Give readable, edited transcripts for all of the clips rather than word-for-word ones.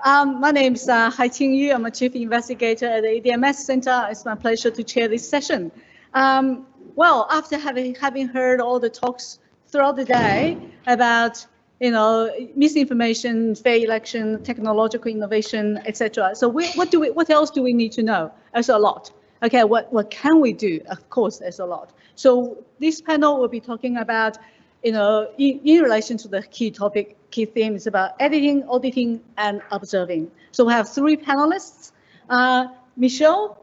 My name is Haiqing. I'm a Chief Investigator at the ADM+S Center. It's my pleasure to chair this session. Well, after having heard all the talks throughout the day about misinformation, fair election, technological innovation, etc. So what else do we need to know? There's a lot. Okay, what can we do? Of course, there's a lot. So this panel will be talking about, in relation to the key theme is about editing, auditing, and observing. So we have three panelists. Michelle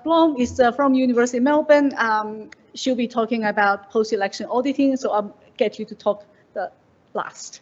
Blom is from University of Melbourne. She'll be talking about post-election auditing. So I'll get you to talk the last,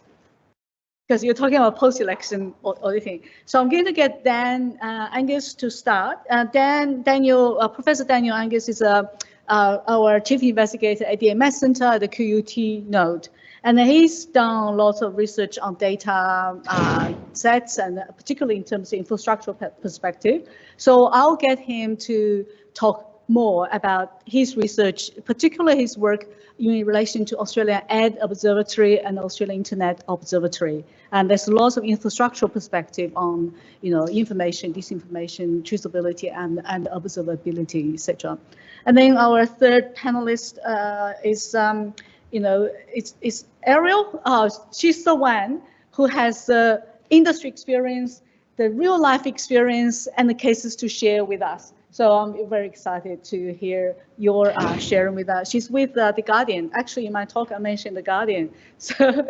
because you're talking about post-election auditing. So I'm going to get Angus to start. Professor Daniel Angus is our chief investigator at the ADM+S Center at the QUT node. And he's done lots of research on data sets, and particularly in terms of infrastructure perspective. So I'll get him to talk more about his research, particularly his work in relation to Australian Ad Observatory and Australian Internet Observatory. And there's lots of infrastructural perspective on, information, disinformation, truthability, and observability, etc. And then our third panelist is, it's Ariel. She's the one who has the industry experience, the real life experience, and the cases to share with us. So I'm very excited to hear your sharing with us. She's with The Guardian. Actually, in my talk, I mentioned The Guardian. So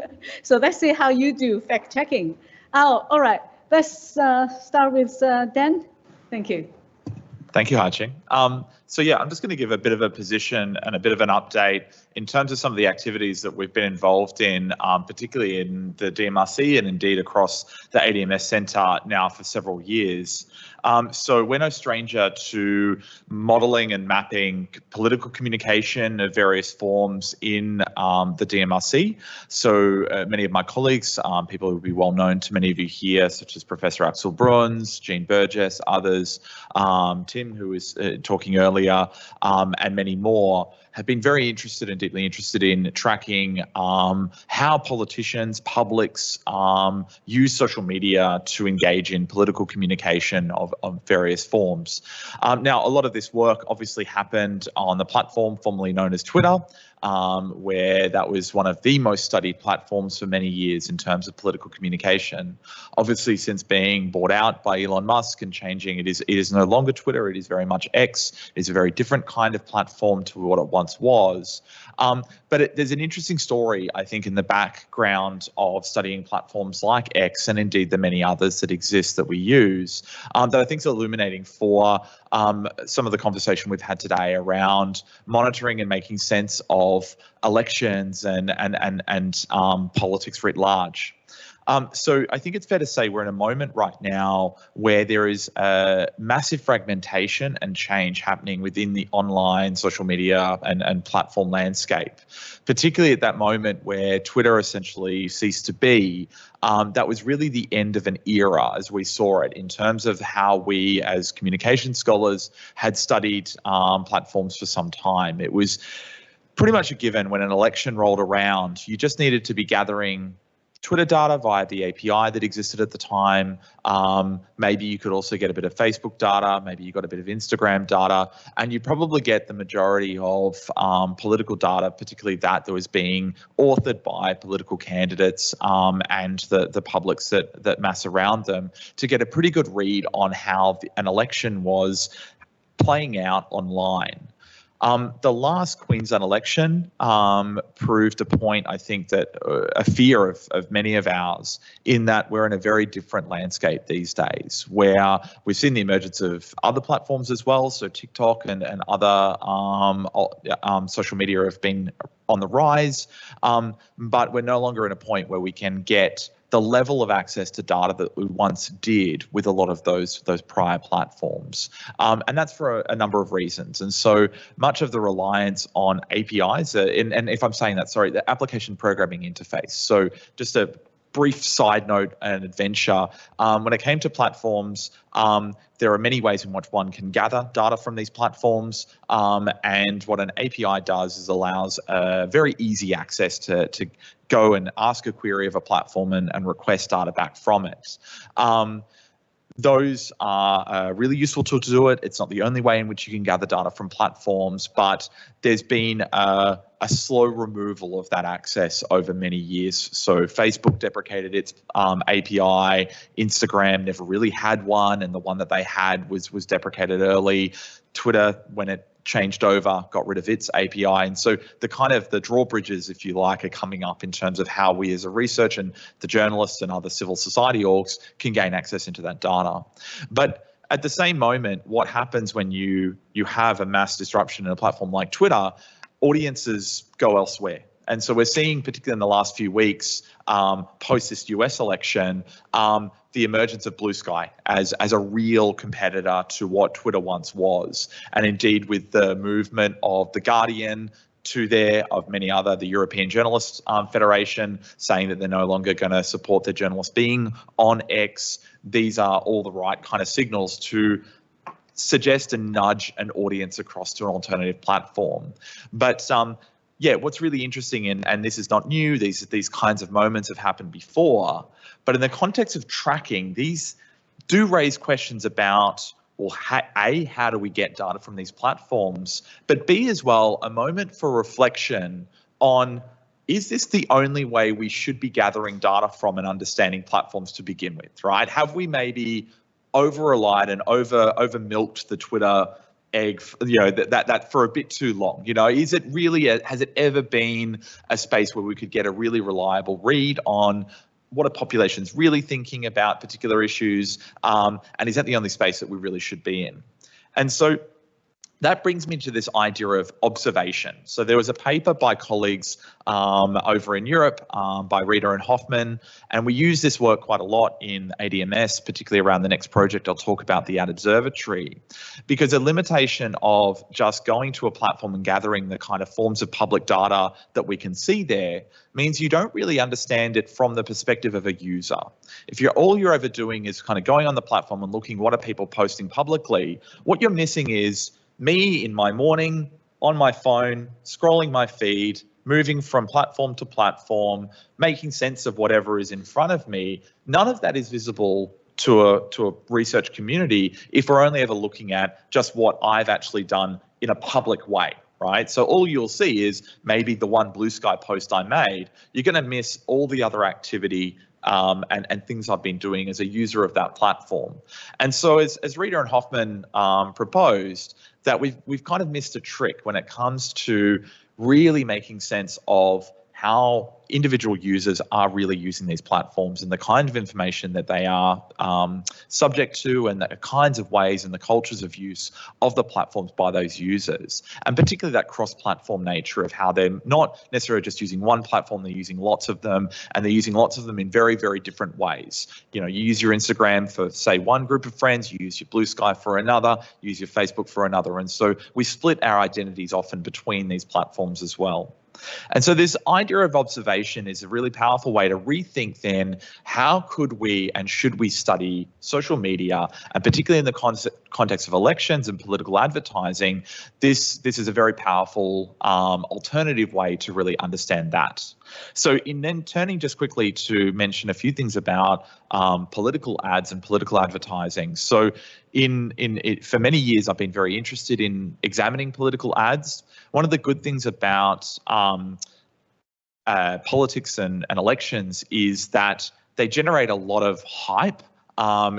let's see how you do fact checking. All right, let's start with Dan. Thank you. Thank you, Haiqing. So yeah, I'm just going to give a bit of a position and a bit of an update in terms of some of the activities that we've been involved in, particularly in the DMRC and indeed across the ADM+S Centre now for several years. So we're no stranger to modelling and mapping political communication of various forms in the DMRC. So many of my colleagues, people who will be well known to many of you here, such as Professor Axel Bruns, Jean Burgess, others, Tim, who was talking earlier, and many more, have been very interested and deeply interested in tracking how politicians, publics use social media to engage in political communication of various forms. Now, a lot of this work obviously happened on the platform formerly known as Twitter, where that was one of the most studied platforms for many years in terms of political communication. Obviously, since being bought out by Elon Musk and changing, it is no longer Twitter, it is very much X. It is a very different kind of platform to what it once was. But there's an interesting story, I think, in the background of studying platforms like X and indeed the many others that exist that we use that I think is illuminating for some of the conversation we've had today around monitoring and making sense of elections and politics writ large. So I think it's fair to say we're in a moment right now where there is a massive fragmentation and change happening within the online social media and platform landscape, particularly at that moment where Twitter essentially ceased to be. That was really the end of an era as we saw it in terms of how we as communication scholars had studied platforms for some time. It was pretty much a given when an election rolled around. You just needed to be gathering Twitter data via the API that existed at the time. Maybe you could also get a bit of Facebook data, maybe you got a bit of Instagram data, and you'd probably get the majority of political data, particularly that was being authored by political candidates and the publics that mass around them, to get a pretty good read on how an election was playing out online. The last Queensland election proved a point, I think, that a fear of many of ours, in that we're in a very different landscape these days, where we've seen the emergence of other platforms as well. So TikTok and other social media have been on the rise, but we're no longer in a point where we can get the level of access to data that we once did with a lot of those prior platforms. And that's for a number of reasons. And so much of the reliance on APIs, and if I'm saying that, sorry, the application programming interface. So just to brief side note and adventure. When it came to platforms, there are many ways in which one can gather data from these platforms. And what an API does is allows very easy access to go and ask a query of a platform and request data back from it. Those are a really useful tool to do it. It's not the only way in which you can gather data from platforms, but there's been a slow removal of that access over many years. So Facebook deprecated its API, Instagram never really had one, and the one that they had was deprecated early. Twitter, when it changed over, got rid of its API. And so the drawbridges, if you like, are coming up in terms of how we as a research and the journalists and other civil society orgs can gain access into that data. But at the same moment, what happens when you have a mass disruption in a platform like Twitter, audiences go elsewhere. And so we're seeing, particularly in the last few weeks, post this US election, the emergence of Blue Sky as a real competitor to what Twitter once was. And indeed, with the movement of The Guardian to there, of many other, the European Journalists Federation, saying that they're no longer going to support their journalists being on X, these are all the right kind of signals to suggest and nudge an audience across to an alternative platform. But yeah, what's really interesting, and this is not new, these kinds of moments have happened before, but in the context of tracking, these do raise questions about, well, A, how do we get data from these platforms, but B, as well, a moment for reflection on, is this the only way we should be gathering data from and understanding platforms to begin with, right? Have we maybe over-relied and over-milked the Twitter egg, that for a bit too long? Is it really, has it ever been a space where we could get a really reliable read on what are populations really thinking about particular issues? And is that the only space that we really should be in? And so that brings me to this idea of observation. So there was a paper by colleagues over in Europe by Reeder and Hoffman, and we use this work quite a lot in ADM+S, particularly around the next project I'll talk about, the Ad Observatory, because a limitation of just going to a platform and gathering the kind of forms of public data that we can see there means you don't really understand it from the perspective of a user. If all you're ever doing is kind of going on the platform and looking what are people posting publicly, what you're missing is me in my morning, on my phone, scrolling my feed, moving from platform to platform, making sense of whatever is in front of me. None of that is visible to a research community if we're only ever looking at just what I've actually done in a public way, right? So all you'll see is maybe the one Blue Sky post I made. You're going to miss all the other activity and things I've been doing as a user of that platform. And so as Reeder and Hoffman proposed, that we've kind of missed a trick when it comes to really making sense of how individual users are really using these platforms and the kind of information that they are subject to, and the kinds of ways and the cultures of use of the platforms by those users, and particularly that cross-platform nature of how they're not necessarily just using one platform, they're using lots of them, and they're using lots of them in very, very different ways. You use your Instagram for, say, one group of friends, you use your Blue Sky for another, you use your Facebook for another, and so we split our identities often between these platforms as well. And so this idea of observation is a really powerful way to rethink then how could we and should we study social media, and particularly in the context of elections and political advertising. This is a very powerful alternative way to really understand that. So in then turning just quickly to mention a few things about political ads and political advertising. So for many years, I've been very interested in examining political ads. One of the good things about politics and elections is that they generate a lot of hype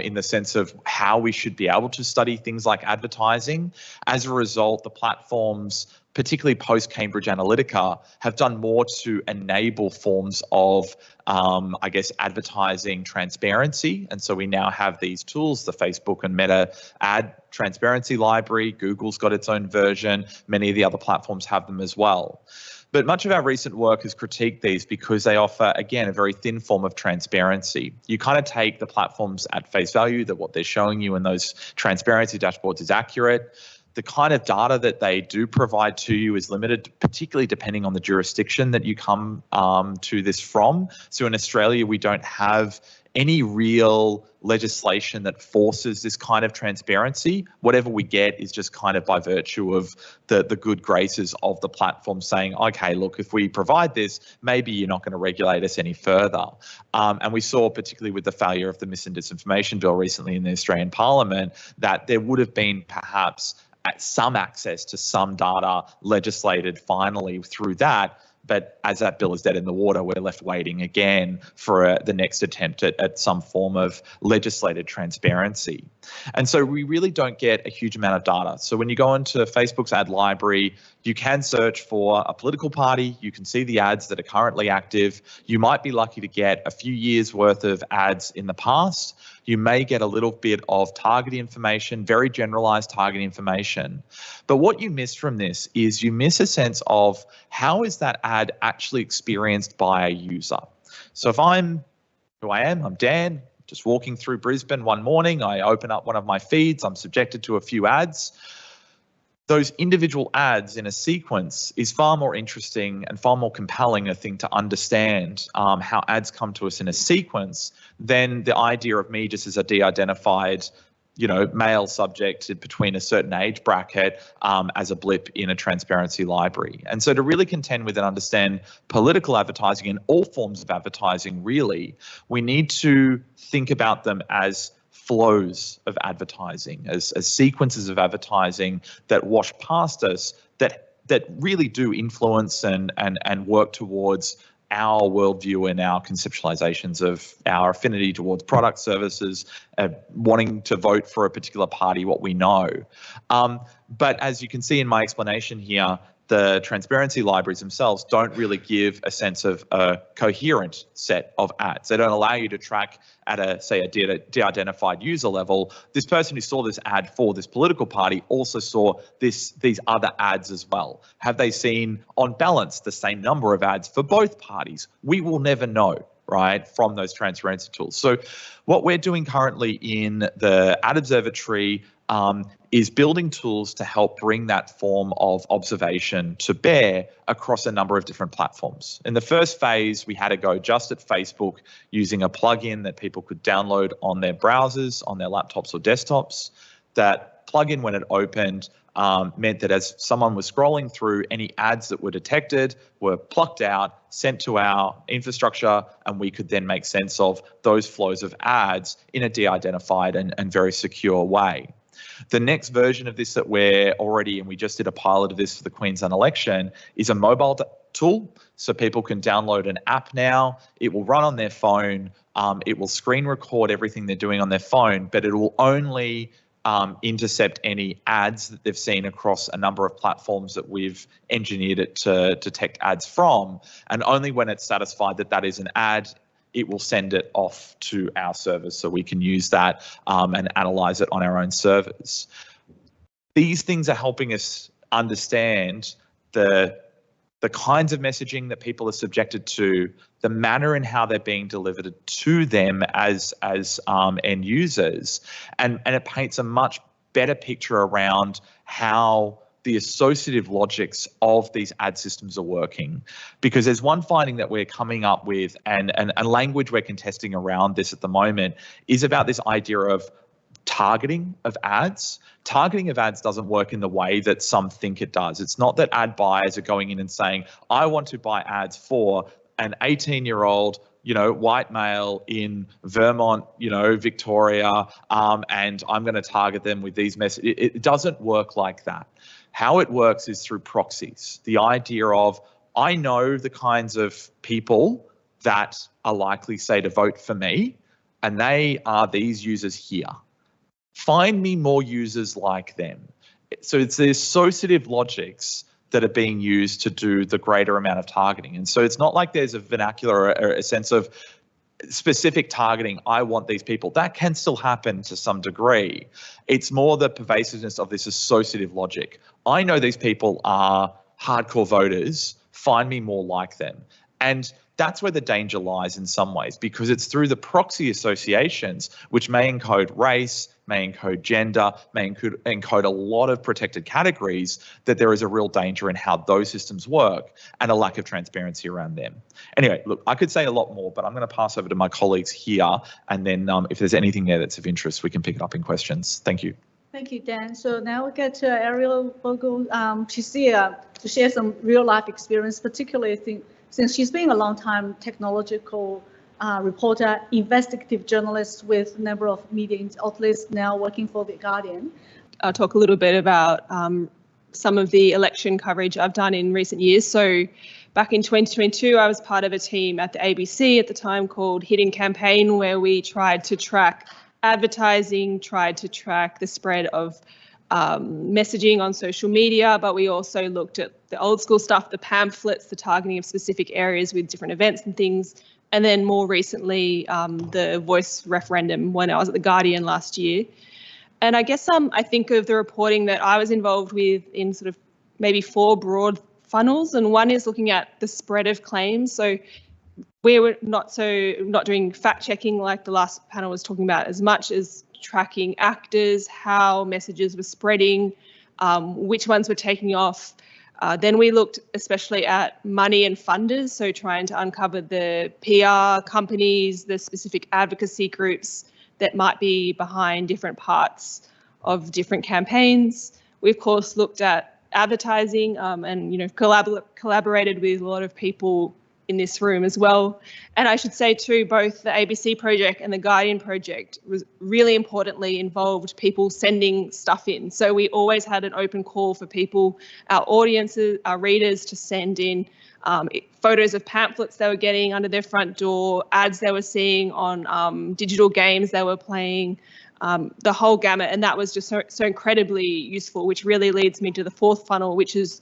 in the sense of how we should be able to study things like advertising. As a result, the platforms, particularly post-Cambridge Analytica, have done more to enable forms of, advertising transparency. And so we now have these tools, the Facebook and Meta ad transparency library. Google's got its own version. Many of the other platforms have them as well. But much of our recent work has critiqued these because they offer, again, a very thin form of transparency. You kind of take the platforms at face value that what they're showing you in those transparency dashboards is accurate. the kind of data that they do provide to you is limited, particularly depending on the jurisdiction that you come to this from. So in Australia, we don't have any real legislation that forces this kind of transparency. Whatever we get is just kind of by virtue of the good graces of the platform saying, okay, look, if we provide this, maybe you're not going to regulate us any further. And we saw, particularly with the failure of the Mis and Disinformation Bill recently in the Australian Parliament, that there would have been perhaps some access to some data legislated finally through that. But as that bill is dead in the water, we're left waiting again for the next attempt at some form of legislated transparency. And so we really don't get a huge amount of data. So when you go into Facebook's ad library, you can search for a political party. You can see the ads that are currently active. You might be lucky to get a few years worth of ads in the past. You may get a little bit of target information, very generalized target information. But what you miss from this is you miss a sense of how is that ad actually experienced by a user. So if I'm who I am, I'm Dan, just walking through Brisbane one morning, I open up one of my feeds, I'm subjected to a few ads. Those individual ads in a sequence is far more interesting and far more compelling a thing to understand how ads come to us in a sequence than the idea of me just as a de-identified, male subject between a certain age bracket as a blip in a transparency library. And so to really contend with and understand political advertising and all forms of advertising, really, we need to think about them as flows of advertising, as sequences of advertising that wash past us, that really do influence and work towards our worldview and our conceptualizations of our affinity towards product services, wanting to vote for a particular party, what we know. But as you can see in my explanation here, the transparency libraries themselves don't really give a sense of a coherent set of ads. They don't allow you to track at a de-identified user level. This person who saw this ad for this political party also saw these other ads as well. Have they seen, on balance, the same number of ads for both parties? We will never know, right, from those transparency tools. So what we're doing currently in the Ad Observatory is building tools to help bring that form of observation to bear across a number of different platforms. In the first phase, we had to go just at Facebook using a plugin that people could download on their browsers, on their laptops or desktops. That plugin, when it opened, meant that as someone was scrolling through, any ads that were detected were plucked out, sent to our infrastructure, and we could then make sense of those flows of ads in a de-identified and very secure way. The next version of this that we're already, and we just did a pilot of this for the Queensland election, is a mobile tool. So people can download an app now. It will run on their phone. It will screen record everything they're doing on their phone, but it will only intercept any ads that they've seen across a number of platforms that we've engineered it to detect ads from. And only when it's satisfied that that is an ad, it will send it off to our servers so we can use that and analyze it on our own servers. These things are helping us understand the kinds of messaging that people are subjected to, the manner in how they're being delivered to them as end users, and it paints a much better picture around how the associative logics of these ad systems are working. Because there's one finding that we're coming up with, and a language we're contesting around this at the moment, is about this idea of targeting of ads. Targeting of ads doesn't work in the way that some think it does. It's not that ad buyers are going in and saying, I want to buy ads for an 18-year-old white male in Vermont, Victoria, and I'm going to target them with these messages. It doesn't work like that. How it works is through proxies. The idea of, I know the kinds of people that are likely, say, to vote for me, and they are these users here. Find me more users like them. So it's the associative logics that are being used to do the greater amount of targeting. And so it's not like there's a vernacular or a sense of specific targeting, I want these people. That can still happen to some degree. It's more the pervasiveness of this associative logic. I know these people are hardcore voters, find me more like them. And that's where the danger lies in some ways, because it's through the proxy associations, which may encode race, may encode gender, may encode a lot of protected categories, that there is a real danger in how those systems work and a lack of transparency around them. Anyway, look, I could say a lot more, but I'm going to pass over to my colleagues here, and then if there's anything there that's of interest, we can pick it up in questions. Thank you. Thank you, Dan. So now we get to Ariel Bogle. She's here to share some real life experience, particularly since she's been a long time technological reporter, investigative journalist with a number of media outlets, now working for The Guardian. I'll talk a little bit about some of the election coverage I've done in recent years. So back in 2022, I was part of a team at the ABC at the time called Hidden Campaign, where we tried to track advertising, tried to track the spread of messaging on social media, but we also looked at the old school stuff, the pamphlets, the targeting of specific areas with different events and things. And then more recently, the voice referendum when I was at The Guardian last year. And I guess I think of the reporting that I was involved with in sort of maybe 4 broad funnels. And one is looking at the spread of claims. So we were not doing fact checking like the last panel was talking about, as much as tracking actors, how messages were spreading, which ones were taking off. Then we looked especially at money and funders, so trying to uncover the PR companies, the specific advocacy groups that might be behind different parts of different campaigns. We of course looked at advertising and collaborated with a lot of people in this room as well. And I should say too, both the ABC project and the Guardian project was really importantly involved people sending stuff in. So we always had an open call for people, our audiences, our readers, to send in photos of pamphlets they were getting under their front door, ads they were seeing on digital games they were playing, the whole gamut. And that was just so incredibly useful, which really leads me to the 4th funnel, which is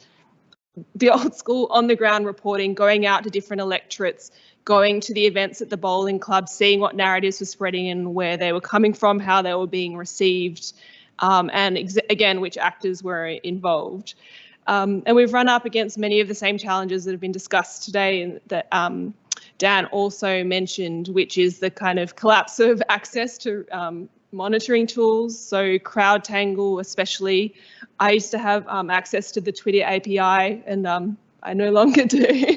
the old school on the ground reporting, going out to different electorates, going to the events at the bowling club, seeing what narratives were spreading and where they were coming from, how they were being received, and again, which actors were involved. And we've run up against many of the same challenges that have been discussed today and that Dan also mentioned, which is the kind of collapse of access to monitoring tools. So CrowdTangle especially. I used to have access to the Twitter API and I no longer do.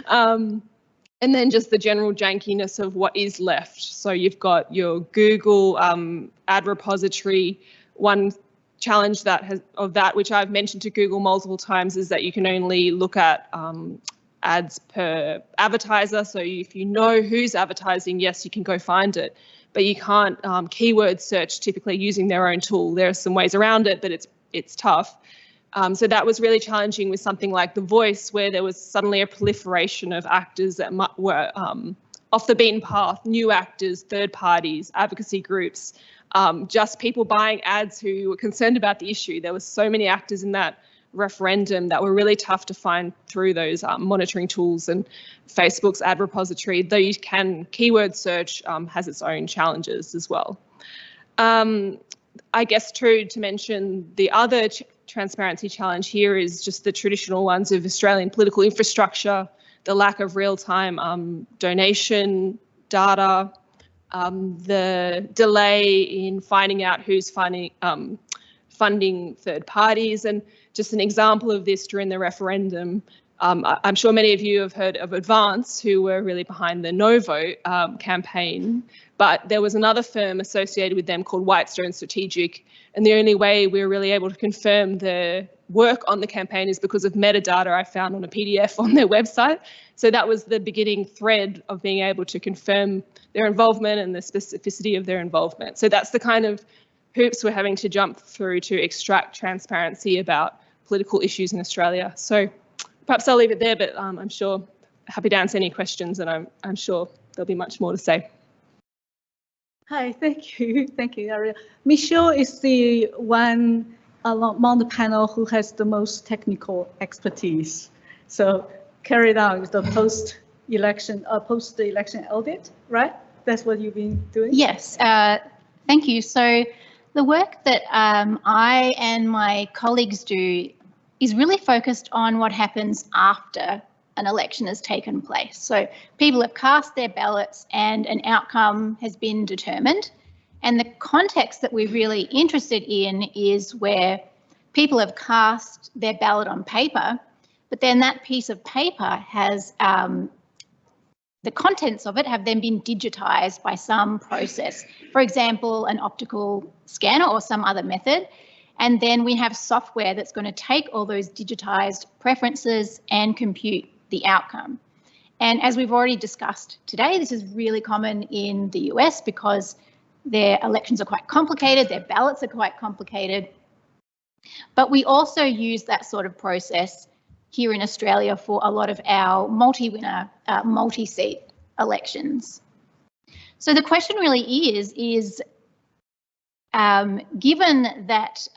And then just the general jankiness of what is left. So you've got your Google ad repository. One challenge which I've mentioned to Google multiple times is that you can only look at ads per advertiser. So if you know who's advertising, yes, you can go find it. But you can't keyword search typically using their own tool. There are some ways around it, but it's tough. So that was really challenging with something like The Voice, where there was suddenly a proliferation of actors that were off the beaten path, new actors, third parties, advocacy groups, just people buying ads who were concerned about the issue. There were so many actors in that referendum that were really tough to find through those monitoring tools, and Facebook's ad repository, though you can keyword search, has its own challenges as well. I guess true to mention the other transparency challenge here is just the traditional ones of Australian political infrastructure, the lack of real-time donation data, the delay in finding out who's funding third parties. And just an example of this during the referendum, I'm sure many of you have heard of Advance, who were really behind the no vote campaign, but there was another firm associated with them called Whitestone Strategic, and the only way we were really able to confirm the work on the campaign is because of metadata I found on a PDF on their website. So that was the beginning thread of being able to confirm their involvement and the specificity of their involvement. So that's the kind of hoops we're having to jump through to extract transparency about political issues in Australia. So perhaps I'll leave it there, but I'm sure happy to answer any questions, and I'm sure there'll be much more to say. Hi, thank you, Ariel. Michelle is the one among the panel who has the most technical expertise. So carry on with the post-election audit, right? That's what you've been doing? Yes, thank you. So the work that I and my colleagues do is really focused on what happens after an election has taken place. So people have cast their ballots and an outcome has been determined. And the context that we're really interested in is where people have cast their ballot on paper, but then that piece of paper has, the contents of it have then been digitised by some process, for example, an optical scanner or some other method. And then we have software that's going to take all those digitised preferences and compute the outcome. And as we've already discussed today, this is really common in the US because their elections are quite complicated, their ballots are quite complicated. But we also use that sort of process here in Australia for a lot of our multi-winner, multi-seat elections. So the question really is given that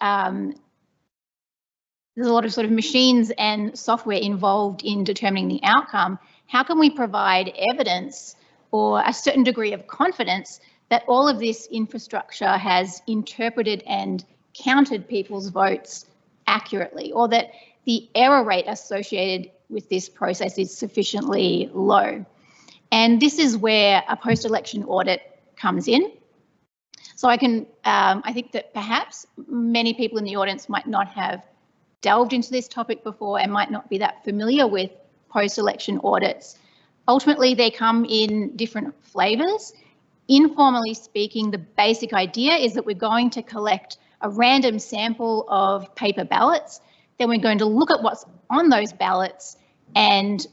there's a lot of sort of machines and software involved in determining the outcome, how can we provide evidence or a certain degree of confidence that all of this infrastructure has interpreted and counted people's votes accurately, or that the error rate associated with this process is sufficiently low? And this is where a post-election audit comes in. So I think that perhaps many people in the audience might not have delved into this topic before and might not be that familiar with post-election audits. Ultimately, they come in different flavours. Informally speaking, the basic idea is that we're going to collect a random sample of paper ballots. Then we're going to look at what's on those ballots and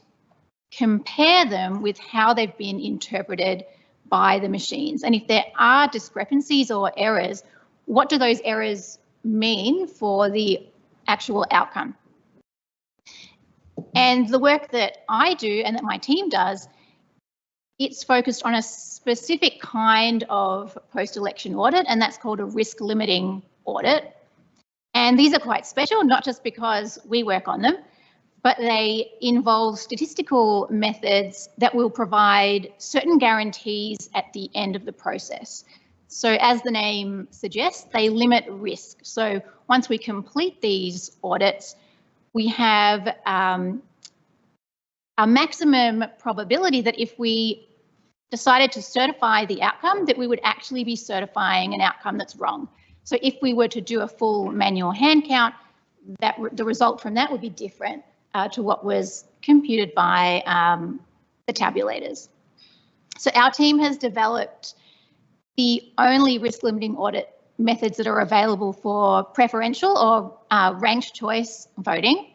compare them with how they've been interpreted by the machines. And if there are discrepancies or errors, what do those errors mean for the actual outcome? And the work that I do and that my team does, it's focused on a specific kind of post-election audit, and that's called a risk limiting audit. And these are quite special, not just because we work on them, but they involve statistical methods that will provide certain guarantees at the end of the process. So as the name suggests, they limit risk. So once we complete these audits, we have a maximum probability that if we decided to certify the outcome, that we would actually be certifying an outcome that's wrong. So if we were to do a full manual hand count, the result from that would be different to what was computed by the tabulators. So our team has developed the only risk limiting audit methods that are available for preferential or ranked choice voting.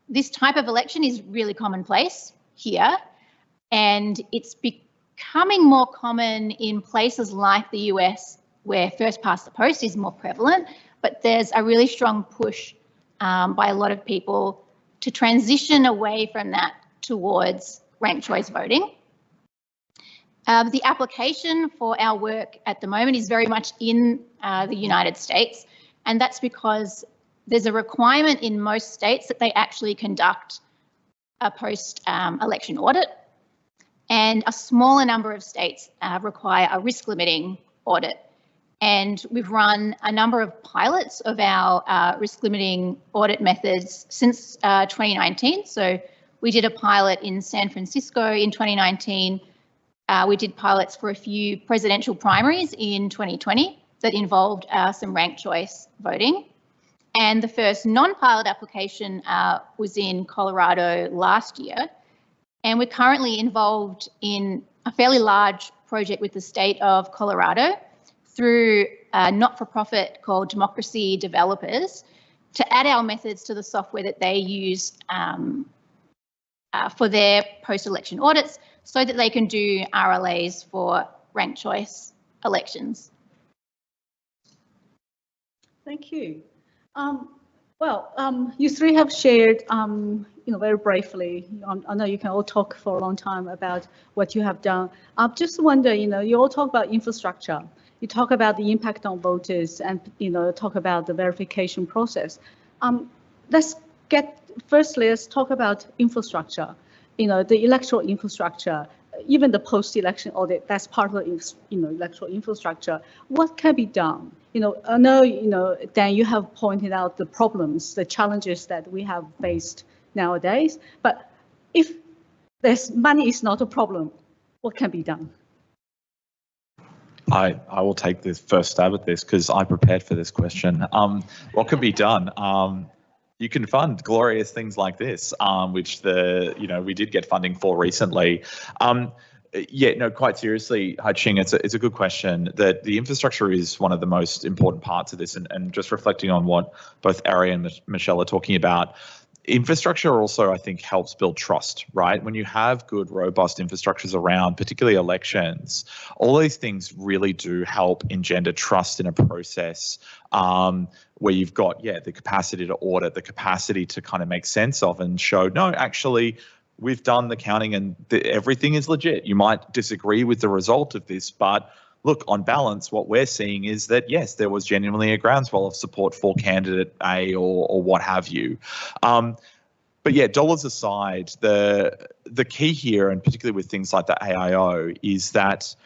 This type of election is really commonplace here, and it's becoming more common in places like the US where first past the post is more prevalent, but there's a really strong push by a lot of people to transition away from that towards ranked choice voting. The application for our work at the moment is very much in the United States, and that's because there's a requirement in most states that they actually conduct a post-election audit, and a smaller number of states require a risk limiting audit. And we've run a number of pilots of our risk limiting audit methods since 2019. So we did a pilot in San Francisco in 2019. We did pilots for a few presidential primaries in 2020 that involved some ranked choice voting. And the first non-pilot application was in Colorado last year. And we're currently involved in a fairly large project with the state of Colorado through a not-for-profit called Democracy Developers to add our methods to the software that they use for their post-election audits so that they can do RLAs for ranked choice elections. Thank you. You three have shared, very briefly. I know you can all talk for a long time about what you have done. I just wonder, you all talk about infrastructure. You talk about the impact on voters, and talk about the verification process. Let's talk about infrastructure. The electoral infrastructure. Even the post-election audit, that's part of the electoral infrastructure. What can be done? I know, Dan, you have pointed out the problems, the challenges that we have faced nowadays. But if money is not a problem, what can be done? I will take the first stab at this because I prepared for this question. What can be done? You can fund glorious things like this, which we did get funding for recently. Yeah, no, quite seriously, Haiqing, it's a good question. That the infrastructure is one of the most important parts of this, and just reflecting on what both Ariel and Michelle are talking about. Infrastructure also, I think, helps build trust, right? When you have good, robust infrastructures around, particularly elections, all these things really do help engender trust in a process where you've got, the capacity to audit, the capacity to kind of make sense of and show, no, actually, we've done the counting and everything is legit. You might disagree with the result of this, but look, on balance, what we're seeing is that, yes, there was genuinely a groundswell of support for candidate A or what have you. But yeah, dollars aside, the key here, and particularly with things like the AIO, is that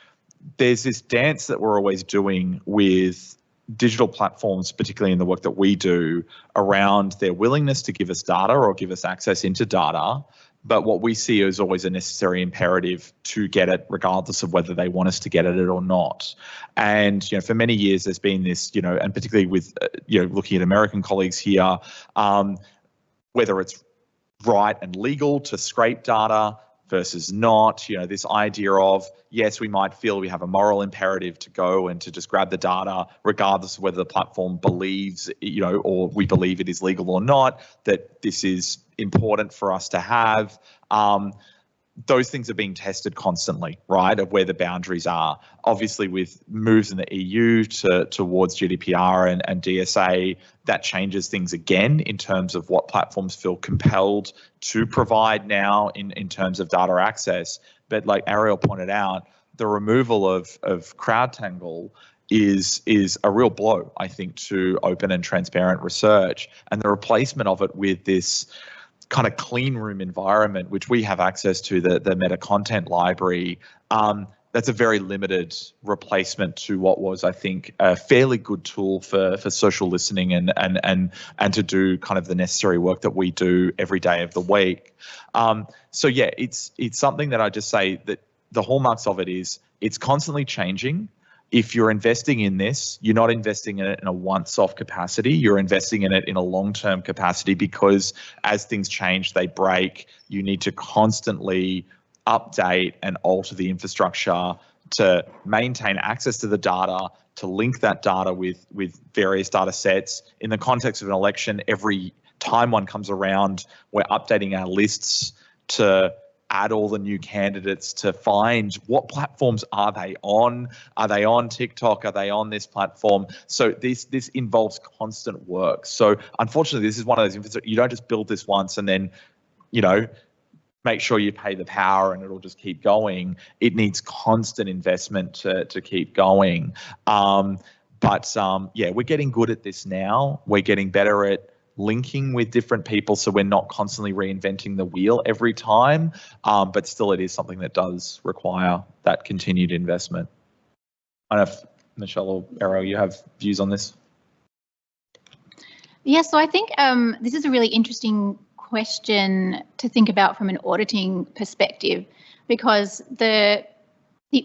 there's this dance that we're always doing with digital platforms, particularly in the work that we do, around their willingness to give us data or give us access into data. But what we see is always a necessary imperative to get it, regardless of whether they want us to get at it or not. And for many years, there's been this, and particularly with looking at American colleagues here, whether it's right and legal to scrape data versus not, this idea of, yes, we might feel we have a moral imperative to go and to just grab the data, regardless of whether the platform believes, or we believe it is legal or not, that this is important for us to have. Those things are being tested constantly, right, of where the boundaries are. Obviously, with moves in the EU towards GDPR and DSA, that changes things again in terms of what platforms feel compelled to provide now in terms of data access. But like Ariel pointed out, the removal of CrowdTangle is a real blow, I think, to open and transparent research, and the replacement of it with this kind of clean room environment, which we have access to, the meta content library. That's a very limited replacement to what was, I think, a fairly good tool for social listening and to do kind of the necessary work that we do every day of the week. So yeah, it's something that I just say that the hallmarks of it is it's constantly changing. If you're investing in this, you're not investing in it in a once-off capacity. You're investing in it in a long-term capacity, because as things change, they break. You need to constantly update and alter the infrastructure to maintain access to the data, to link that data with various data sets. In the context of an election, every time one comes around, we're updating our lists to add all the new candidates, to find what platforms are they on. Are they on TikTok? Are they on this platform? So this involves constant work. So unfortunately, this is one of those infrastructures. You don't just build this once and then, make sure you pay the power and it'll just keep going. It needs constant investment to keep going. But we're getting good at this now. We're getting better at linking with different people, so we're not constantly reinventing the wheel every time, but still it is something that does require that continued investment. I don't know if Michelle or Ariel, you have views on this? Yeah, so I think this is a really interesting question to think about from an auditing perspective, because the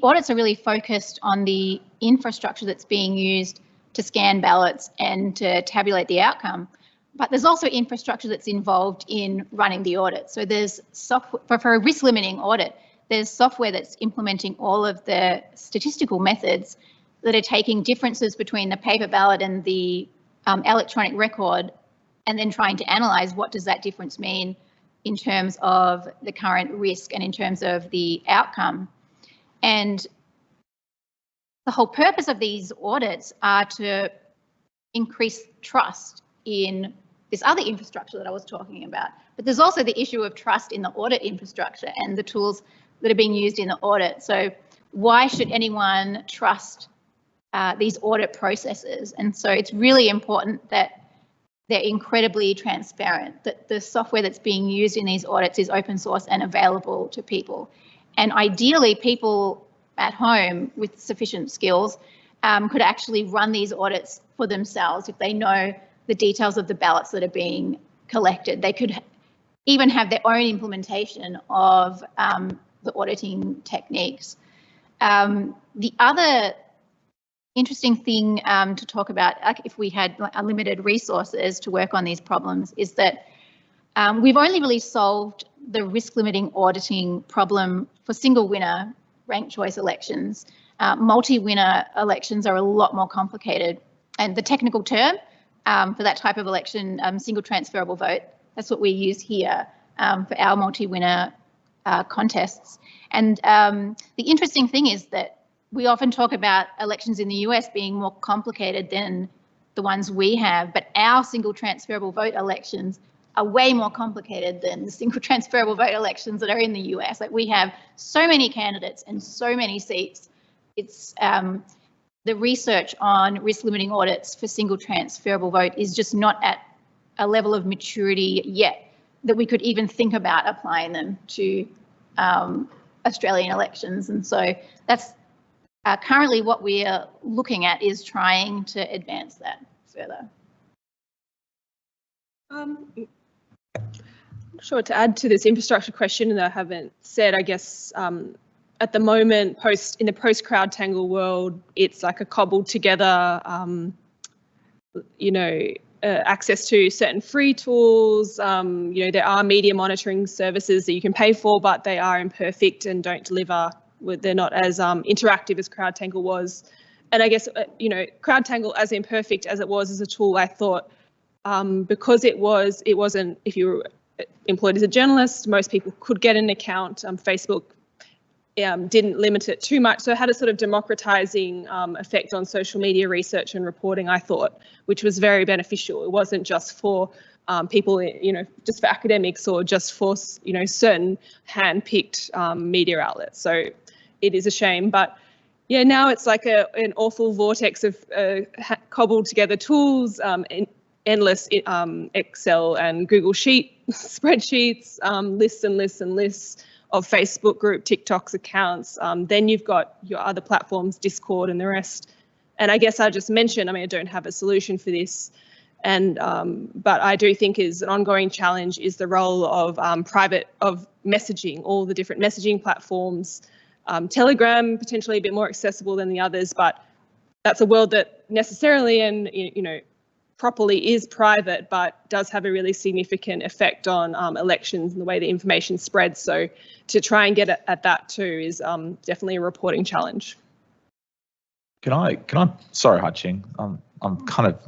audits are really focused on the infrastructure that's being used to scan ballots and to tabulate the outcome. But there's also infrastructure that's involved in running the audit. So there's software for a risk limiting audit. There's software that's implementing all of the statistical methods that are taking differences between the paper ballot and the electronic record, and then trying to analyse what does that difference mean in terms of the current risk and in terms of the outcome. And the whole purpose of these audits are to increase trust in this other infrastructure that I was talking about. But there's also the issue of trust in the audit infrastructure and the tools that are being used in the audit. So why should anyone trust these audit processes? And so it's really important that they're incredibly transparent, that the software that's being used in these audits is open source and available to people. And ideally, people at home with sufficient skills could actually run these audits for themselves if they know the details of the ballots that are being collected. They could even have their own implementation of the auditing techniques. The other interesting thing to talk about, like if we had unlimited resources to work on these problems, is that we've only really solved the risk limiting auditing problem for single winner ranked choice elections. Multi-winner elections are a lot more complicated, and the technical term for that type of election, single transferable vote, that's what we use here for our multi-winner contests. And the interesting thing is that we often talk about elections in the US being more complicated than the ones we have, but our single transferable vote elections are way more complicated than the single transferable vote elections that are in the US. Like, we have so many candidates and so many seats. It's the research on risk limiting audits for single transferable vote is just not at a level of maturity yet that we could even think about applying them to Australian elections. And so that's currently what we're looking at, is trying to advance that further. I'm not sure what to add to this infrastructure question that I haven't said. I guess at the moment, in the post CrowdTangle world, it's like a cobbled together, access to certain free tools. There are media monitoring services that you can pay for, but they are imperfect and don't deliver. They're not as interactive as CrowdTangle was. And I guess, CrowdTangle, as imperfect as it was as a tool, I thought, because it wasn't, if you were employed as a journalist, most people could get an account. Facebook didn't limit it too much. So it had a sort of democratizing effect on social media research and reporting, I thought, which was very beneficial. It wasn't just for people, just for academics or just for, certain hand-picked media outlets. So it is a shame, but yeah, now it's like an awful vortex of cobbled together tools, endless Excel and Google spreadsheets, lists and lists and lists of Facebook group, TikTok's accounts. Then you've got your other platforms, Discord and the rest. And I guess I just mentioned, I don't have a solution for this. And but I do think is an ongoing challenge is the role of messaging, all the different messaging platforms. Telegram potentially a bit more accessible than the others, but that's a world that necessarily and properly is private, but does have a really significant effect on elections and the way the information spreads. So to try and get at that too is definitely a reporting challenge. Can I? Sorry, Haiqing. I'm kind of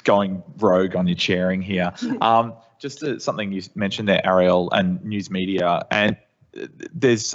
going rogue on your chairing here. Just something you mentioned there, Ariel, and news media, and there's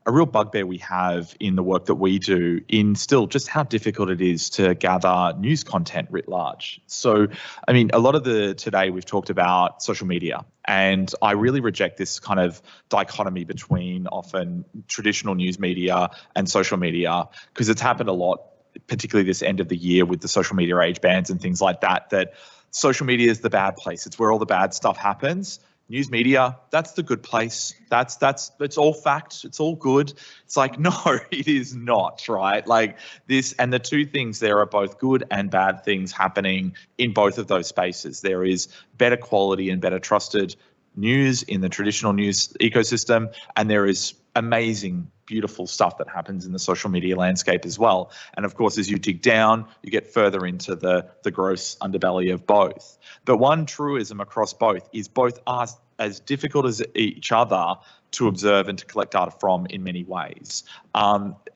a real bugbear we have in the work that we do in still just how difficult it is to gather news content writ large. So, a lot of today we've talked about social media, and I really reject this kind of dichotomy between often traditional news media and social media, because it's happened a lot, particularly this end of the year with the social media age bans and things like that, that social media is the bad place. It's where all the bad stuff happens. News media, that's the good place. It's all fact. It's all good. It's like, no, it is not, right? Like this, and the two things there are both good and bad things happening in both of those spaces. There is better quality and better trusted news in the traditional news ecosystem, and there is amazing, beautiful stuff that happens in the social media landscape as well. And of course, as you dig down, you get further into the gross underbelly of both. But one truism across both is both are as difficult as each other to observe and to collect data from in many ways.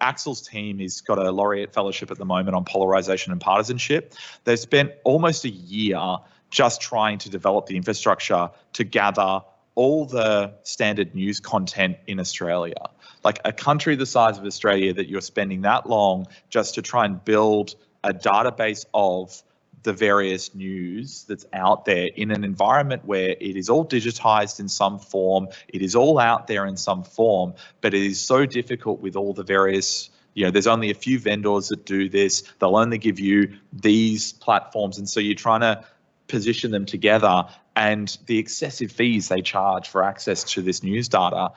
Axel's team has got a laureate fellowship at the moment on polarization and partisanship. They've spent almost a year just trying to develop the infrastructure to gather all the standard news content in Australia. Like a country the size of Australia, that you're spending that long just to try and build a database of the various news that's out there in an environment where it is all digitized in some form, it is all out there in some form, but it is so difficult with all the various, there's only a few vendors that do this, they'll only give you these platforms, and so you're trying to position them together, and the excessive fees they charge for access to this news data,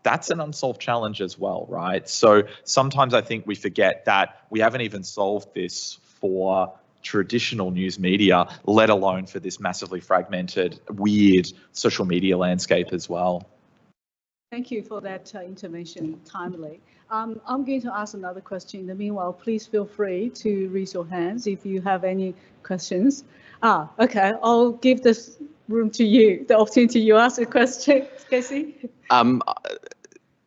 that's an unsolved challenge as well, right? So sometimes I think we forget that we haven't even solved this for traditional news media, let alone for this massively fragmented, weird social media landscape as well. Thank you for that intervention, timely. I'm going to ask another question. In the meanwhile, please feel free to raise your hands if you have any questions. Okay, I'll give this room to you, the opportunity you ask a question, Casey.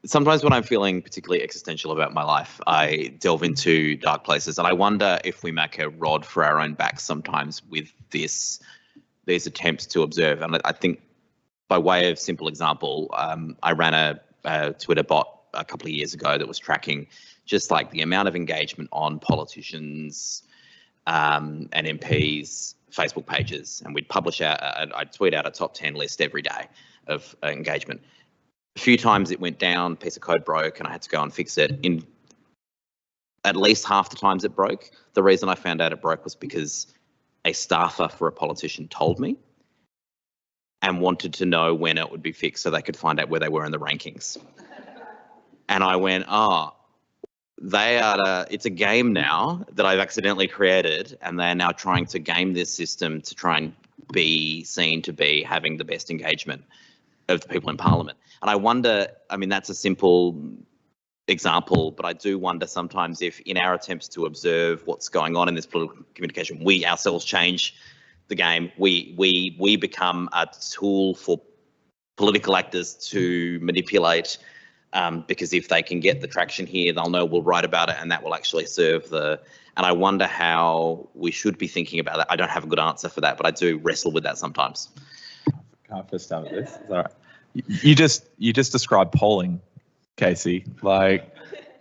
Sometimes when I'm feeling particularly existential about my life, I delve into dark places, and I wonder if we make a rod for our own backs sometimes with these attempts to observe. And I think, by way of simple example, I ran a Twitter bot a couple of years ago that was tracking just like the amount of engagement on politicians and MPs' Facebook pages, and we'd publish out, I'd tweet out a top 10 list every day of engagement. A few times it went down, piece of code broke, and I had to go and fix it. In at least half the times it broke, the reason I found out it broke was because a staffer for a politician told me and wanted to know when it would be fixed so they could find out where they were in the rankings. And I went, it's a game now that I've accidentally created, and they're now trying to game this system to try and be seen to be having the best engagement of the people in Parliament. And I wonder, I mean, that's a simple example, but I do wonder sometimes if in our attempts to observe what's going on in this political communication, we ourselves change the game. We become a tool for political actors to manipulate, because if they can get the traction here, they'll know we'll write about it, and that will actually serve the. And I wonder how we should be thinking about that. I don't have a good answer for that, but I do wrestle with that sometimes. Can I first start with this? Is that all right? You just described polling, Casey. Like,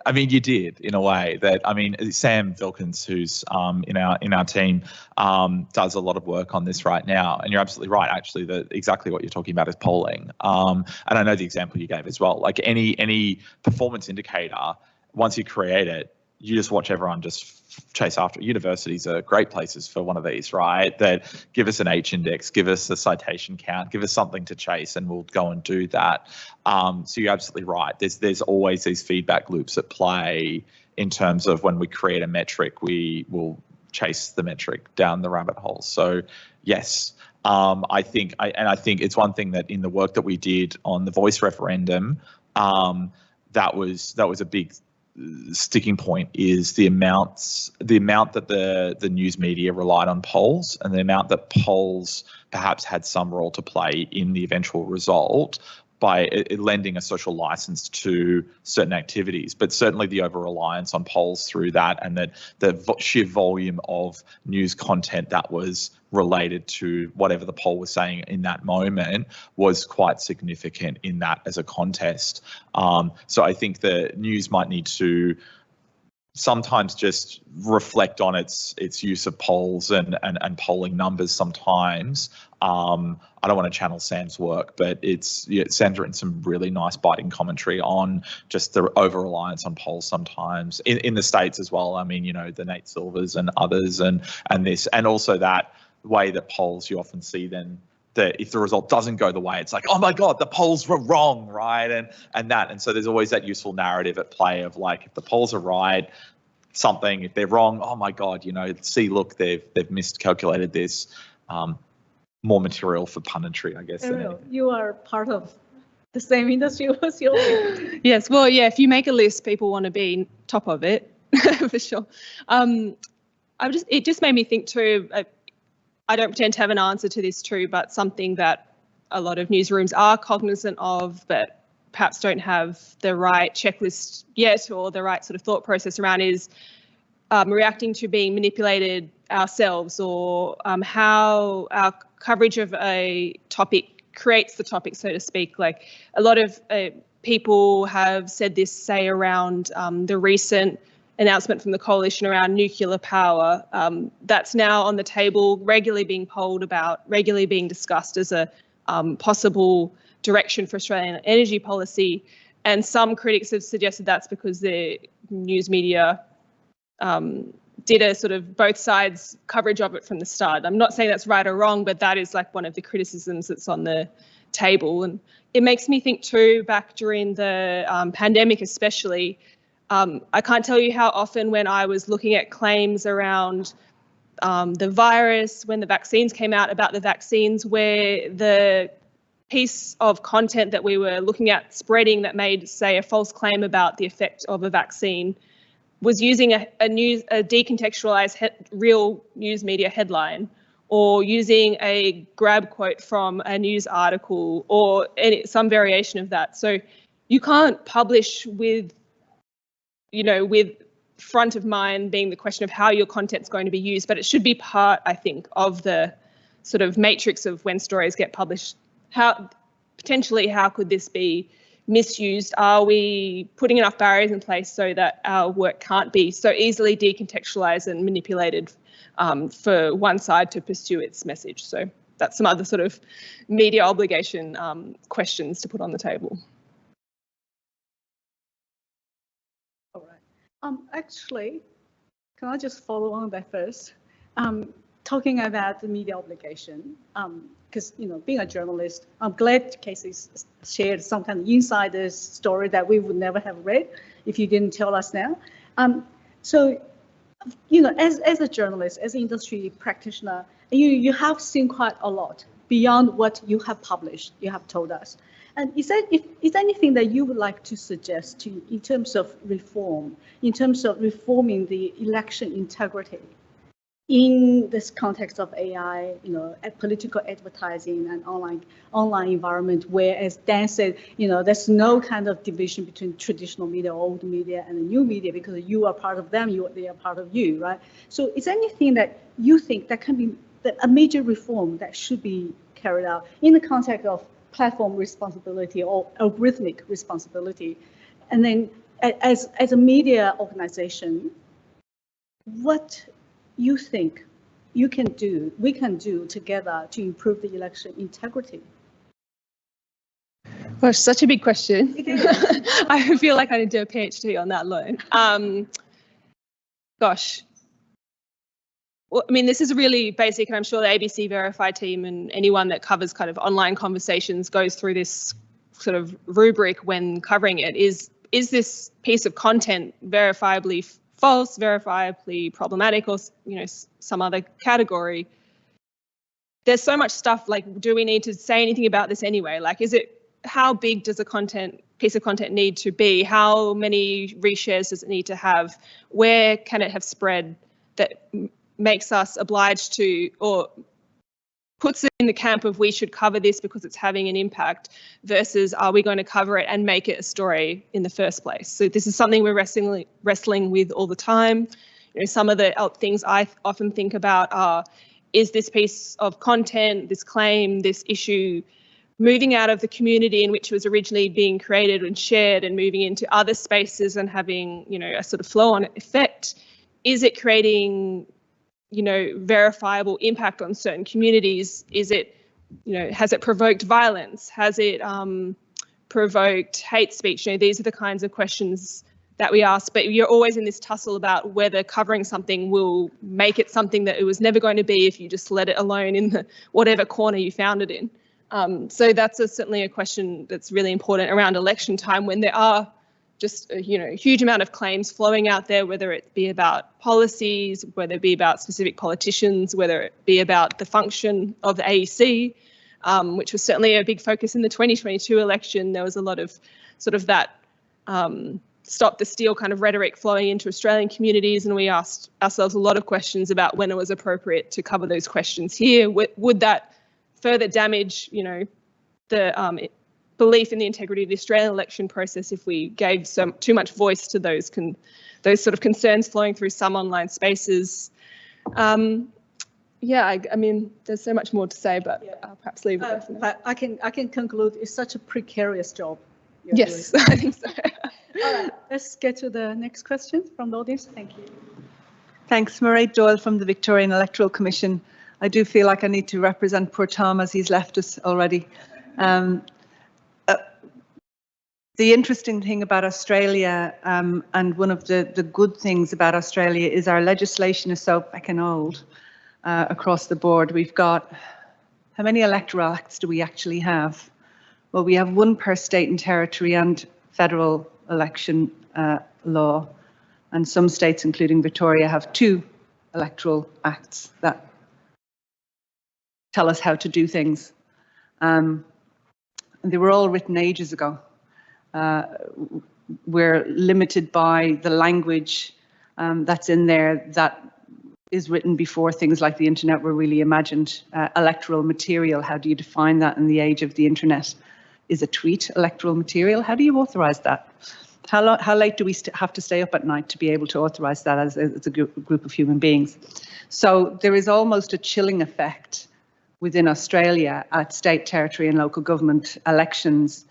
I mean, you did in a way that, I mean, Sam Vilkins, who's in our team, does a lot of work on this right now. And you're absolutely right. Actually, exactly what you're talking about is polling. And I know the example you gave as well. Like any performance indicator, once you create it, you just watch everyone just chase after it. Universities are great places for one of these, right? That give us an H index, give us a citation count, give us something to chase, and we'll go and do that. So you're absolutely right. There's always these feedback loops at play in terms of when we create a metric, we will chase the metric down the rabbit hole. So yes, I think it's one thing that in the work that we did on the voice referendum, that was a big sticking point, is the amount that the news media relied on polls, and the amount that polls perhaps had some role to play in the eventual result by lending a social license to certain activities, but certainly the over-reliance on polls through that, and that the sheer volume of news content that was related to whatever the poll was saying in that moment was quite significant in that as a contest. So I think the news might need to sometimes just reflect on its use of polls and polling numbers sometimes. I don't want to channel Sam's work, but Sam's written some really nice biting commentary on just the over-reliance on polls sometimes in the States as well. I mean, you know, the Nate Silvers and others and this, and also that way that polls, you often see then that if the result doesn't go the way, it's like, oh my God, the polls were wrong, right? And so there's always that useful narrative at play of like, if the polls are right, something, if they're wrong, oh my God, you know, see, look, they've miscalculated this. More material for punditry, I guess. Ariel, you are part of the same industry as you. Yes, well, yeah, if you make a list, people want to be top of it, for sure. It just made me think too, I don't pretend to have an answer to this too, but something that a lot of newsrooms are cognizant of, but perhaps don't have the right checklist yet or the right sort of thought process around is reacting to being manipulated ourselves, or how our coverage of a topic creates the topic, so to speak. Like a lot of people have said this, say, around the recent announcement from the coalition around nuclear power. That's now on the table, regularly being polled about, regularly being discussed as a possible direction for Australian energy policy. And some critics have suggested that's because the news media did a sort of both sides coverage of it from the start. I'm not saying that's right or wrong, but that is like one of the criticisms that's on the table. And it makes me think too, back during the pandemic especially, I can't tell you how often when I was looking at claims around the virus, when the vaccines came out, about the vaccines, where the piece of content that we were looking at spreading that made, say, a false claim about the effect of a vaccine was using a decontextualized real news media headline, or using a grab quote from a news article, or some variation of that. So you can't publish with, with front of mind being the question of how your content's going to be used, but it should be part, I think, of the sort of matrix of when stories get published. How could this be misused? Are we putting enough barriers in place so that our work can't be so easily decontextualized and manipulated for one side to pursue its message? So that's some other sort of media obligation questions to put on the table. All right. Actually, can I just follow on that first? Talking about the media obligation, because being a journalist, I'm glad Casey shared some kind of insider story that we would never have read if you didn't tell us now. So, as a journalist, as an industry practitioner, you have seen quite a lot beyond what you have published, you have told us. And is there anything that you would like to suggest in terms of reform, in terms of reforming the election integrity in this context of AI, political advertising and online environment, where, as Dan said, there's no kind of division between traditional media, old media, and the new media, because you are part of them, they are part of you, right? So is there anything that you think that can be a major reform that should be carried out in the context of platform responsibility or algorithmic responsibility? And then as a media organization, what you think we can do together to improve the election integrity? Gosh, such a big question. I feel like I need to do a PhD on that alone. Gosh. Well, I mean, this is really basic, and I'm sure the ABC Verify team and anyone that covers kind of online conversations goes through this sort of rubric when covering it. Is this piece of content verifiably false, verifiably problematic, or some other category? There's so much stuff, like, do we need to say anything about this anyway? Like, how big does a piece of content need to be? How many reshares does it need to have? Where can it have spread that makes us obliged to, or puts it in the camp of we should cover this because it's having an impact, versus are we going to cover it and make it a story in the first place? So this is something we're wrestling with all the time. Some of the things I often think about are, is this piece of content, this claim, this issue, moving out of the community in which it was originally being created and shared and moving into other spaces and having, a sort of flow-on effect? Is it creating, verifiable impact on certain communities? Is it, has it provoked violence? Has it provoked hate speech? These are the kinds of questions that we ask, but you're always in this tussle about whether covering something will make it something that it was never going to be if you just let it alone in whatever corner you found it in. So that's certainly a question that's really important around election time, when there are just a huge amount of claims flowing out there, whether it be about policies, whether it be about specific politicians, whether it be about the function of the AEC, which was certainly a big focus in the 2022 election. There was a lot of sort of that stop the steal kind of rhetoric flowing into Australian communities, and we asked ourselves a lot of questions about when it was appropriate to cover those questions here. Would that further damage, the belief in the integrity of the Australian election process if we gave too much voice to those sort of concerns flowing through some online spaces? Yeah, I mean, there's so much more to say, but I'll perhaps leave it there for now. But I can conclude it's such a precarious job. Yes, I think so. All right, let's get to the next question from the audience. Thank you. Thanks, Mairead Doyle from the Victorian Electoral Commission. I do feel like I need to represent poor Tom as he's left us already. The interesting thing about Australia, and one of the good things about Australia, is our legislation is so fucking old across the board. We've got, how many electoral acts do we actually have? Well, we have one per state and territory and federal election law, and some states, including Victoria, have 2 electoral acts that tell us how to do things. and they were all written ages ago. We're limited by the language that's in there that is written before things like the internet were really imagined. Electoral material, how do you define that in the age of the internet? Is a tweet electoral material? How do you authorize that? How late do we have to stay up at night to be able to authorize that as a group of human beings? So there is almost a chilling effect within Australia at state, territory and local government elections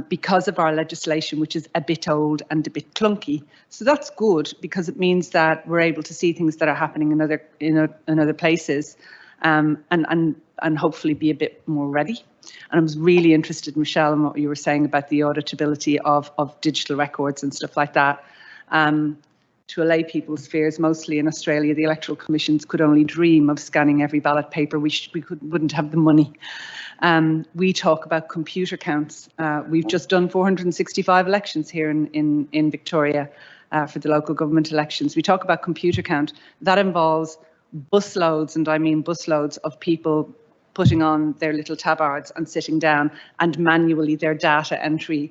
because of our legislation, which is a bit old and a bit clunky. So that's good because it means that we're able to see things that are happening in other places and hopefully be a bit more ready. And I was really interested, Michelle, in what you were saying about the auditability of digital records and stuff like that. To allay people's fears, mostly in Australia, the electoral commissions could only dream of scanning every ballot paper. We wouldn't have the money. We talk about computer counts. We've just done 465 elections here in Victoria for the local government elections. We talk about computer count. That involves busloads, and I mean busloads, of people putting on their little tabards and sitting down and manually their data entry,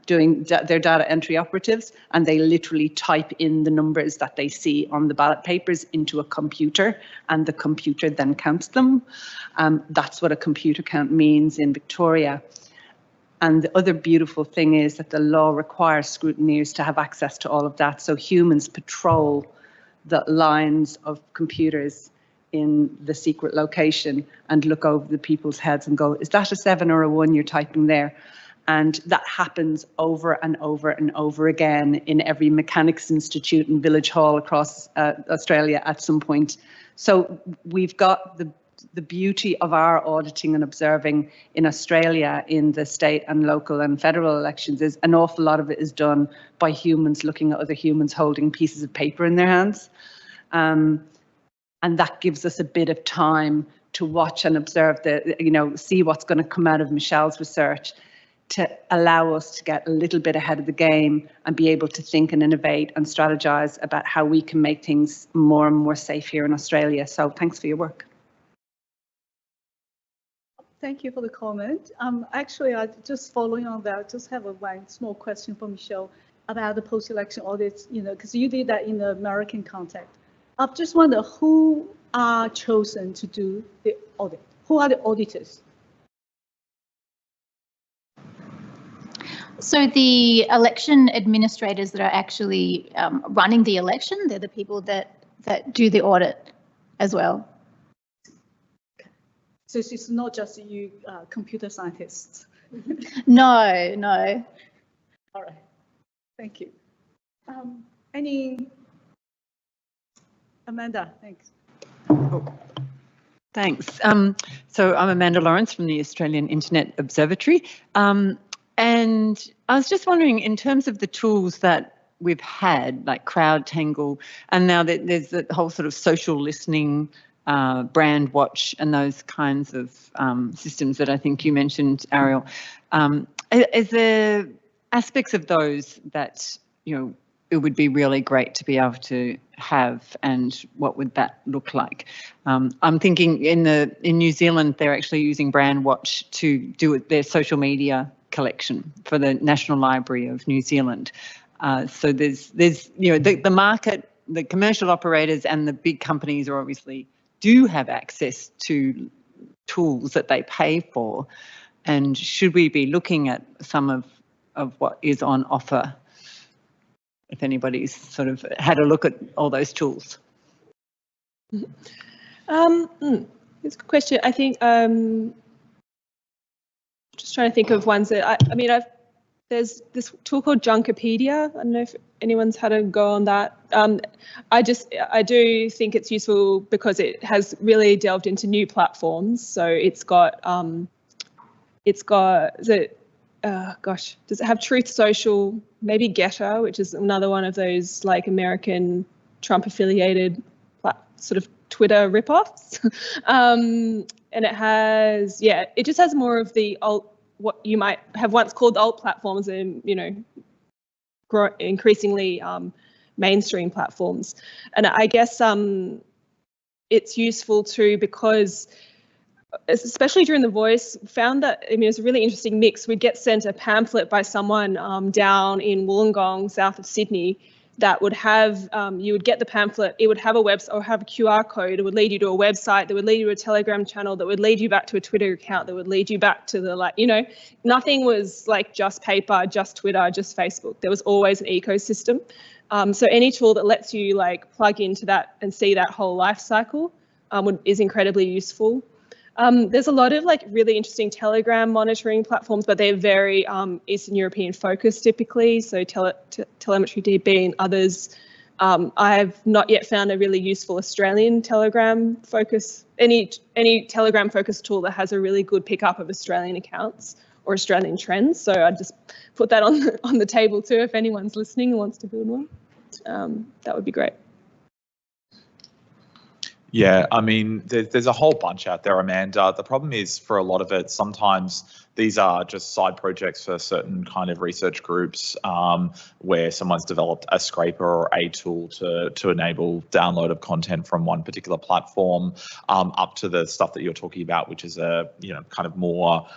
doing their data entry operatives, and they literally type in the numbers that they see on the ballot papers into a computer, and the computer then counts them. That's what a computer count means in Victoria. And the other beautiful thing is that the law requires scrutineers to have access to all of that. So humans patrol the lines of computers in the secret location and look over the people's heads and go, is that a 7 or a 1 you're typing there? And that happens over and over and over again in every mechanics institute and village hall across Australia at some point. So we've got the beauty of our auditing and observing in Australia in the state and local and federal elections is an awful lot of it is done by humans looking at other humans holding pieces of paper in their hands. And that gives us a bit of time to watch and observe see what's going to come out of Michelle's research, to allow us to get a little bit ahead of the game and be able to think and innovate and strategize about how we can make things more and more safe here in Australia. So thanks for your work. Thank you for the comment. Actually, I just following on that, just have one small question for Michelle about the post-election audits, because you did that in the American context. I just wonder who are chosen to do the audit? Who are the auditors? So the election administrators that are actually running the election, they're the people that do the audit as well. So it's not just you computer scientists? No, no. All right, thank you. Amanda, thanks. Oh, thanks. So I'm Amanda Lawrence from the Australian Internet Observatory. And I was just wondering, in terms of the tools that we've had, like CrowdTangle, and now that there's the whole sort of social listening, brand watch and those kinds of systems that I think you mentioned, Ariel, is there aspects of those that, it would be really great to be able to have, and what would that look like? I'm thinking in New Zealand, they're actually using Brandwatch to do their social media collection for the National Library of New Zealand. So there's the market, the commercial operators and the big companies are obviously do have access to tools that they pay for. And should we be looking at some of what is on offer, if anybody's sort of had a look at all those tools? It's a good question. I think just trying to think of ones that there's this tool called Junkipedia. I don't know if anyone's had a go on that. I do think it's useful because it has really delved into new platforms. So it's got does it have Truth Social, maybe Getter, which is another one of those like American Trump affiliated sort of Twitter ripoffs. And it has, it just has more of the what you might have once called alt platforms and, increasingly mainstream platforms. And I guess it's useful too because especially during the voice, found that, I mean, it was a really interesting mix. We'd get sent a pamphlet by someone down in Wollongong, south of Sydney, that would have, you would get the pamphlet, it would have a website or have a QR code, it would lead you to a website, that would lead you to a Telegram channel, that would lead you back to a Twitter account, that would lead you back to the, like, you know, nothing was like just paper, just Twitter, just Facebook. There was always an ecosystem. So any tool that lets you like plug into that and see that whole life cycle is incredibly useful. There's a lot of like really interesting Telegram monitoring platforms, but they're very Eastern European focused typically. So Telemetry DB and others. I've not yet found a really useful Australian Telegram focus, any Telegram focused tool that has a really good pickup of Australian accounts or Australian trends. So I just put that on the table too. If anyone's listening and wants to build one, that would be great. Yeah, I mean, there's a whole bunch out there, Amanda. The problem is, for a lot of it, sometimes these are just side projects for certain kind of research groups where someone's developed a scraper or a tool to enable download of content from one particular platform, up to the stuff that you're talking about, which is a, you know, kind of more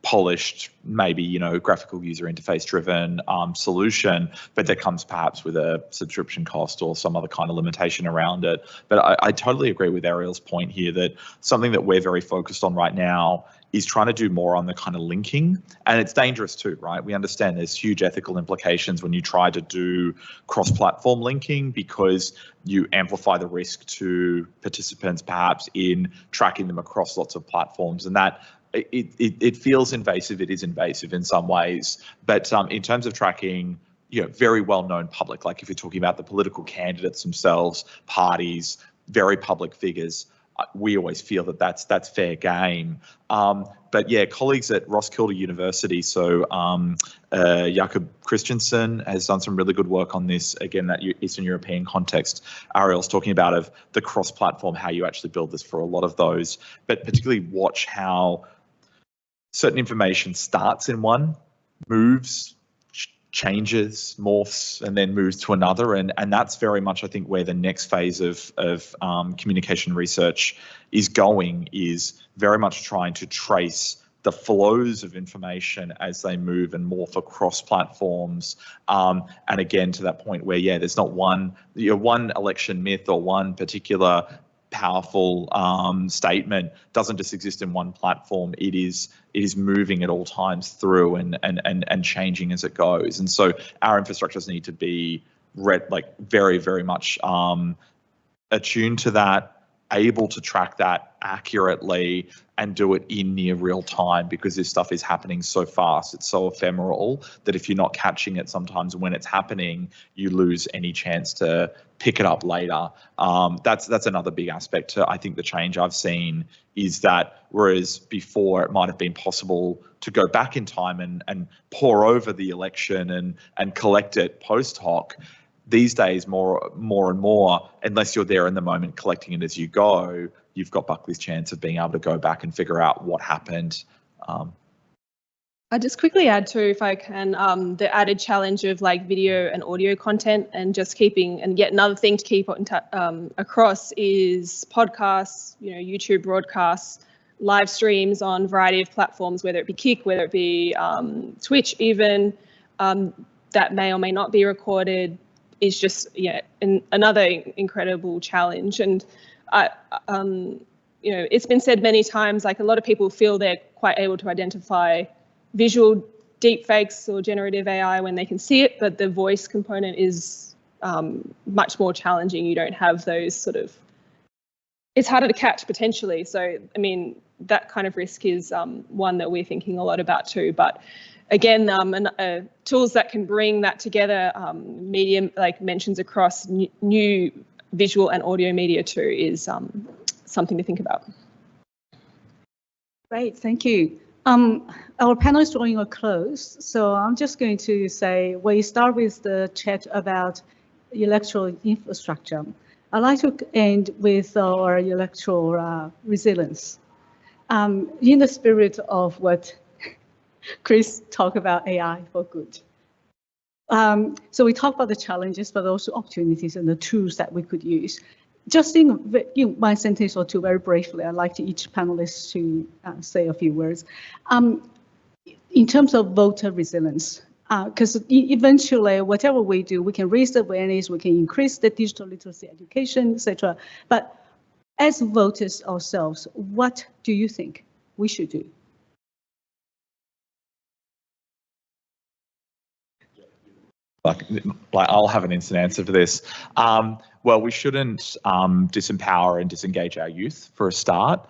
polished, maybe, you know, graphical user interface driven solution, but that comes perhaps with a subscription cost or some other kind of limitation around it. But I totally agree with Ariel's point here that something that we're very focused on right now is trying to do more on the kind of linking, and it's dangerous too, right? We understand there's huge ethical implications when you try to do cross-platform linking, because you amplify the risk to participants perhaps in tracking them across lots of platforms, and that it feels invasive. It is invasive in some ways, but in terms of tracking, you know, very well-known public, like if you're talking about the political candidates themselves, parties, very public figures, we always feel that that's fair game. But yeah, colleagues at Roskilde University, so Jakob Christensen has done some really good work on this, again, that Eastern European context Ariel's talking about, of the cross-platform, how you actually build this for a lot of those, but particularly watch how certain information starts in one, moves, changes, morphs, and then moves to another. And that's very much, I think, where the next phase of communication research is going, is very much trying to trace the flows of information as they move and morph across platforms. And again, to that point where, yeah, there's not one election myth or one particular powerful statement doesn't just exist in one platform. It is moving at all times through and changing as it goes. And so our infrastructures need to be very, very much attuned to that, able to track that accurately and do it in near real time, because this stuff is happening so fast, it's so ephemeral, that if you're not catching it sometimes when it's happening, you lose any chance to pick it up later. That's another big aspect to, I think, the change I've seen, is that whereas before it might have been possible to go back in time and pore over the election and collect it post hoc, these days, more and more, unless you're there in the moment collecting it as you go, you've got Buckley's chance of being able to go back and figure out what happened. I'll just quickly add too, if I can, the added challenge of like video and audio content, and just keeping, and yet another thing to keep across is podcasts, you know, YouTube broadcasts, live streams on a variety of platforms, whether it be Kick, whether it be Twitch even, that may or may not be recorded, is just, yeah, another incredible challenge. And you know, it's been said many times, like a lot of people feel they're quite able to identify visual deepfakes or generative AI when they can see it, but the voice component is much more challenging. You don't have those sort of, it's harder to catch potentially. So, I mean, that kind of risk is one that we're thinking a lot about too. But again, tools that can bring that together, medium, like mentions across new visual and audio media too, is something to think about. Great, thank you. Our panel is drawing a close, so I'm just going to say we start with the chat about electoral infrastructure. I'd like to end with our electoral resilience. In the spirit of what Chris talked about, AI for good. So we talk about the challenges, but also opportunities and the tools that we could use. just in one sentence or two, very briefly, I'd like each panelist to say a few words. In terms of voter resilience, because eventually, whatever we do, we can raise the awareness, we can increase the digital literacy education, etc. But as voters ourselves, what do you think we should do? Like I'll have an instant answer for this. Well, we shouldn't disempower and disengage our youth for a start.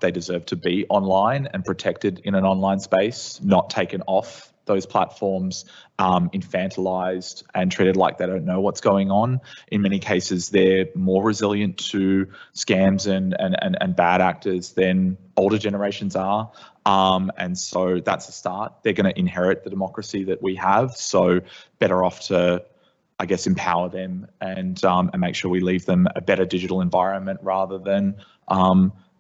They deserve to be online and protected in an online space, not taken off those platforms, infantilized and treated like they don't know what's going on. In many cases, they're more resilient to scams and bad actors than older generations are. And so that's a start. They're going to inherit the democracy that we have. So better off to, I guess, empower them and make sure we leave them a better digital environment rather than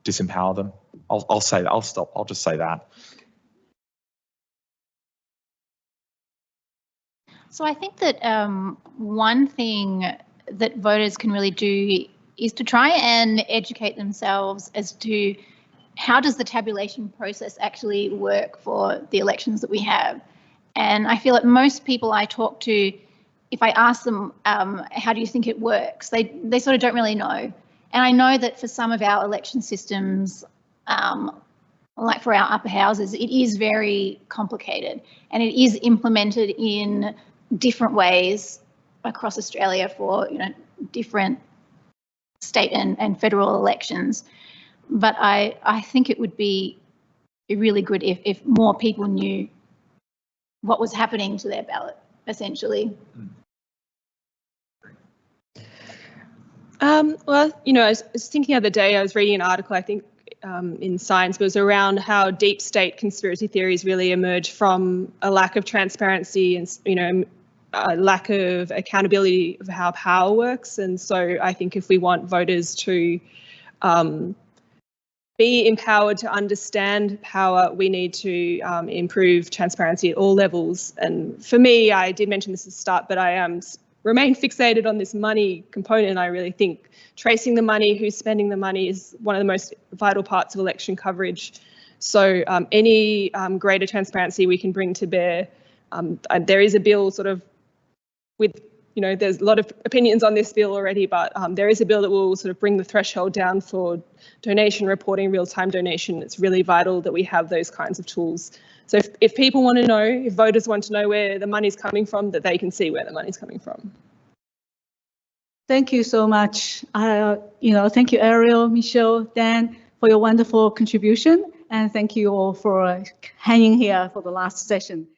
disempower them. I'll say that. I'll stop. I'll just say that. So I think that one thing that voters can really do is to try and educate themselves as to how does the tabulation process actually work for the elections that we have. And I feel that most people I talk to, if I ask them, how do you think it works, they sort of don't really know. And I know that for some of our election systems, like for our upper houses, it is very complicated and it is implemented in different ways across Australia for different state and federal elections. But I think it would be really good if more people knew what was happening to their ballot, essentially. Well, I was thinking the other day, I was reading an article, I think in Science, but it was around how deep state conspiracy theories really emerge from a lack of transparency and, a lack of accountability of how power works. And so I think if we want voters to be empowered to understand power, we need to improve transparency at all levels. And for me, I did mention this at the start, but I remain fixated on this money component. I really think tracing the money, who's spending the money, is one of the most vital parts of election coverage. So any greater transparency we can bring to bear. There is a bill sort of with, there's a lot of opinions on this bill already, but there is a bill that will sort of bring the threshold down for donation reporting, real-time donation. It's really vital that we have those kinds of tools. So if people want to know, if voters want to know where the money's coming from, that they can see where the money's coming from. Thank you so much. Thank you, Ariel, Michelle, Dan, for your wonderful contribution. And thank you all for hanging here for the last session.